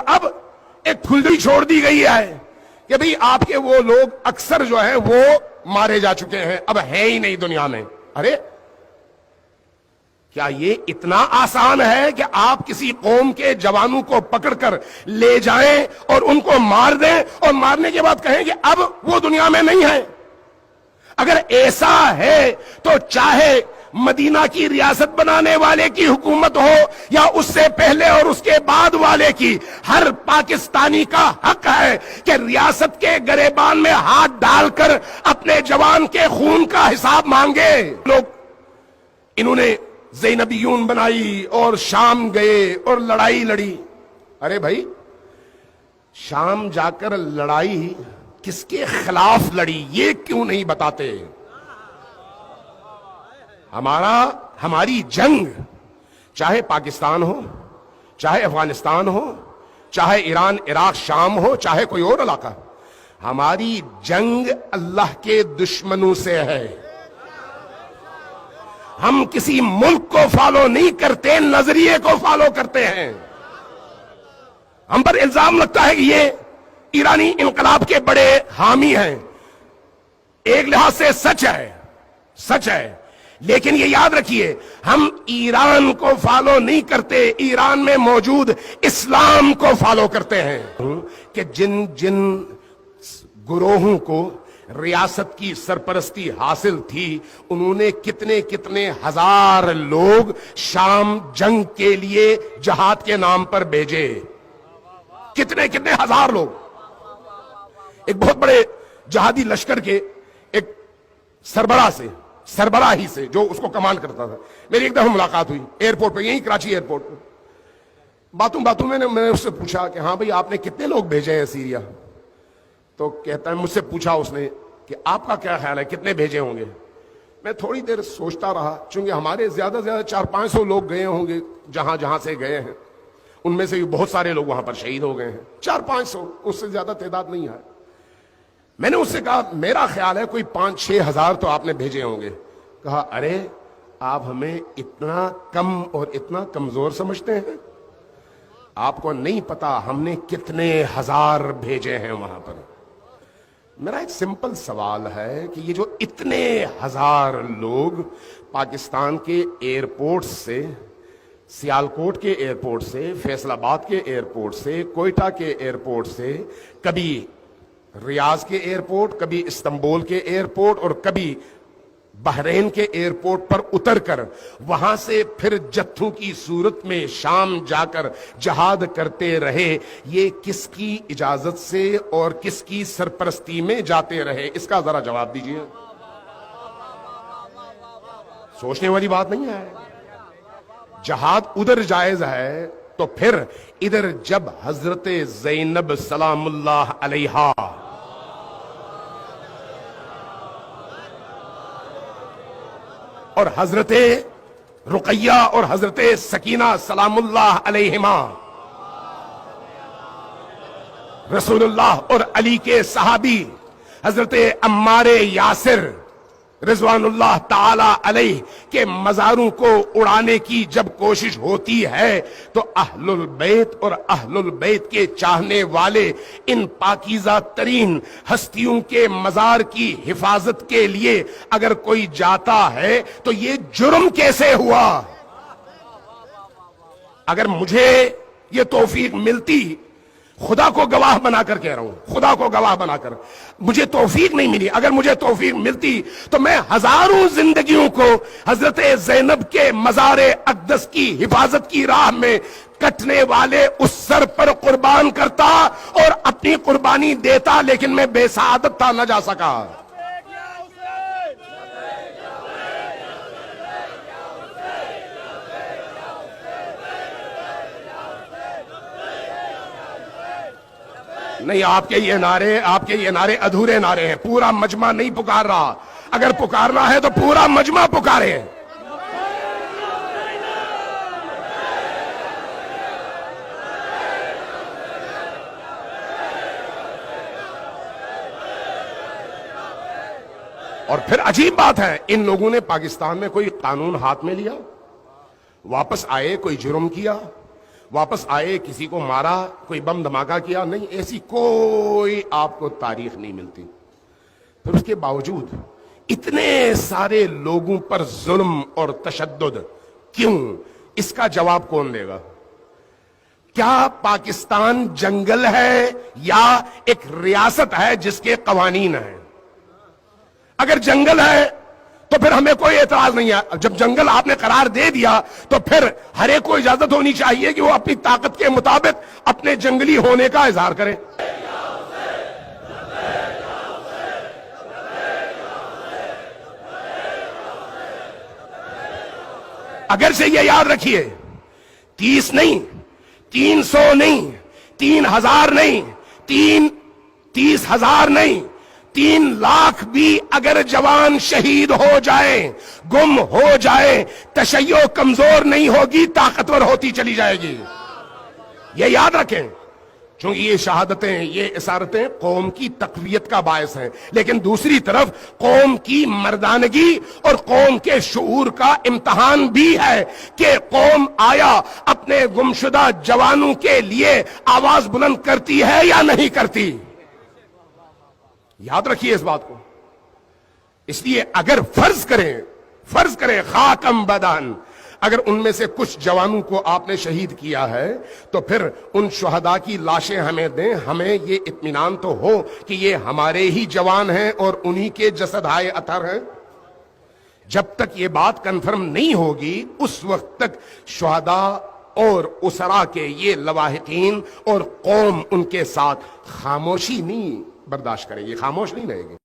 اب ایک کھلدی چھوڑ دی گئی ہے کہ بھئی آپ کے وہ لوگ اکثر جو ہیں وہ مارے جا چکے ہیں، اب ہے ہی نہیں دنیا میں۔ ارے کیا یہ اتنا آسان ہے کہ آپ کسی قوم کے جوانوں کو پکڑ کر لے جائیں اور ان کو مار دیں اور مارنے کے بعد کہیں کہ اب وہ دنیا میں نہیں ہے؟ اگر ایسا ہے تو چاہے مدینہ کی ریاست بنانے والے کی حکومت ہو یا اس سے پہلے اور اس کے بعد والے کی، ہر پاکستانی کا حق ہے کہ ریاست کے گریبان میں ہاتھ ڈال کر اپنے جوان کے خون کا حساب مانگے۔ لوگ انہوں نے زینبیون بنائی اور شام گئے اور لڑائی لڑی۔ ارے بھائی شام جا کر لڑائی کس کے خلاف لڑی یہ کیوں نہیں بتاتے؟ ہماری جنگ چاہے پاکستان ہو، چاہے افغانستان ہو، چاہے ایران عراق شام ہو، چاہے کوئی اور علاقہ، ہماری جنگ اللہ کے دشمنوں سے ہے۔ ہم کسی ملک کو فالو نہیں کرتے، نظریے کو فالو کرتے ہیں۔ ہم پر الزام لگتا ہے کہ یہ ایرانی انقلاب کے بڑے حامی ہیں۔ ایک لحاظ سے سچ ہے، لیکن یہ یاد رکھیے ہم ایران کو فالو نہیں کرتے، ایران میں موجود اسلام کو فالو کرتے ہیں۔ کہ جن گروہوں کو ریاست کی سرپرستی حاصل تھی انہوں نے کتنے ہزار لوگ شام جنگ کے لیے جہاد کے نام پر بھیجے، کتنے ہزار لوگ۔ ایک بہت بڑے جہادی لشکر کے ایک سربراہی سے جو اس کو کمانڈ کرتا تھا، میری ایک دفعہ ملاقات ہوئی ایئرپورٹ پہ، یہیں کراچی ایئرپورٹ پہ۔ باتوں میں نے اس سے پوچھا کہ ہاں بھئی آپ نے کتنے لوگ بھیجے ہیں سیریا؟ تو کہتا ہے، مجھ سے پوچھا اس نے کہ آپ کا کیا خیال ہے کتنے بھیجے ہوں گے؟ میں تھوڑی دیر سوچتا رہا، چونکہ ہمارے زیادہ 400-500 لوگ گئے ہوں گے جہاں سے گئے ہیں، ان میں سے بہت سارے لوگ وہاں پر شہید ہو گئے ہیں، 400-500، اس سے زیادہ تعداد نہیں ہے۔ میں نے اس سے کہا میرا خیال ہے کوئی 5-6 ہزار تو آپ نے بھیجے ہوں گے۔ کہا ارے آپ ہمیں اتنا کم اور اتنا کمزور سمجھتے ہیں؟ آپ کو نہیں پتا ہم نے کتنے ہزار بھیجے ہیں وہاں پر۔ میرا ایک سمپل سوال ہے کہ یہ جو اتنے ہزار لوگ پاکستان کے ایئرپورٹ سے، سیالکوٹ کے ایئرپورٹ سے، فیصل آباد کے ایئرپورٹ سے، کوئٹہ کے ایئرپورٹ سے، کبھی ریاض کے ایئرپورٹ، کبھی استنبول کے ایئرپورٹ اور کبھی بحرین کے ایئرپورٹ پر اتر کر وہاں سے پھر جتھوں کی صورت میں شام جا کر جہاد کرتے رہے، یہ کس کی اجازت سے اور کس کی سرپرستی میں جاتے رہے؟ اس کا ذرا جواب دیجئے۔ سوچنے والی بات نہیں ہے۔ جہاد ادھر جائز ہے تو پھر ادھر جب حضرت زینب سلام اللہ علیہا اور حضرت رقیہ اور حضرت سکینہ سلام اللہ علیہما، رسول اللہ اور علی کے صحابی حضرت عمار یاسر رضوان اللہ تعالی علیہ کے مزاروں کو اڑانے کی جب کوشش ہوتی ہے تو اہل البیت اور اہل البیت کے چاہنے والے ان پاکیزہ ترین ہستیوں کے مزار کی حفاظت کے لیے اگر کوئی جاتا ہے تو یہ جرم کیسے ہوا؟ اگر مجھے یہ توفیق ملتی، خدا کو گواہ بنا کر کہہ رہا ہوں، خدا کو گواہ بنا کر، مجھے توفیق نہیں ملی، اگر مجھے توفیق ملتی تو میں ہزاروں زندگیوں کو حضرت زینب کے مزار اقدس کی حفاظت کی راہ میں کٹنے والے اس سر پر قربان کرتا اور اپنی قربانی دیتا، لیکن میں بے سعادت تھا، نہ جا سکا۔ نہیں، آپ کے یہ نعرے ادھورے نعرے ہیں، پورا مجمع نہیں پکار رہا۔ اگر پکارنا ہے تو پورا مجمع پکارے۔ اور پھر عجیب بات ہے، ان لوگوں نے پاکستان میں کوئی قانون ہاتھ میں لیا، واپس آئے، کوئی جرم کیا، واپس آئے, کسی کو مارا, کوئی بم دھماکہ کیا, نہیں, ایسی کوئی آپ کو تاریخ نہیں ملتی. پھر اس کے باوجود اتنے سارے لوگوں پر ظلم اور تشدد کیوں؟ اس کا جواب کون دے گا؟ کیا پاکستان جنگل ہے یا ایک ریاست ہے جس کے قوانین ہیں؟ اگر جنگل ہے تو پھر ہمیں کوئی اعتراض نہیں ہے. جب جنگل آپ نے قرار دے دیا تو پھر ہر ایک کو اجازت ہونی چاہیے کہ وہ اپنی طاقت کے مطابق اپنے جنگلی ہونے کا اظہار کرے. اگر سے یہ یاد رکھیے, 30 نہیں, 300 نہیں, 3000 نہیں, 30,000 نہیں, 3 لاکھ بھی اگر جوان شہید ہو جائیں, گم ہو جائیں, تشیع کمزور نہیں ہوگی, طاقتور ہوتی چلی جائے گی. یہ یاد رکھیں, چونکہ یہ شہادتیں, یہ اسارتیں قوم کی تقویت کا باعث ہیں, لیکن دوسری طرف قوم کی مردانگی اور قوم کے شعور کا امتحان بھی ہے کہ قوم آیا اپنے گمشدہ جوانوں کے لیے آواز بلند کرتی ہے یا نہیں کرتی. یاد رکھیے اس بات کو. اس لیے اگر فرض کریں خاکم بدن, اگر ان میں سے کچھ جوانوں کو آپ نے شہید کیا ہے تو پھر ان شہداء کی لاشیں ہمیں دیں, ہمیں یہ اطمینان تو ہو کہ یہ ہمارے ہی جوان ہیں اور انہی کے جسد ہائے اثر ہیں. جب تک یہ بات کنفرم نہیں ہوگی اس وقت تک شہداء اور اسرا کے یہ لواحقین اور قوم ان کے ساتھ خاموشی نہیں برداشت کریں گی, خاموش نہیں رہے گی.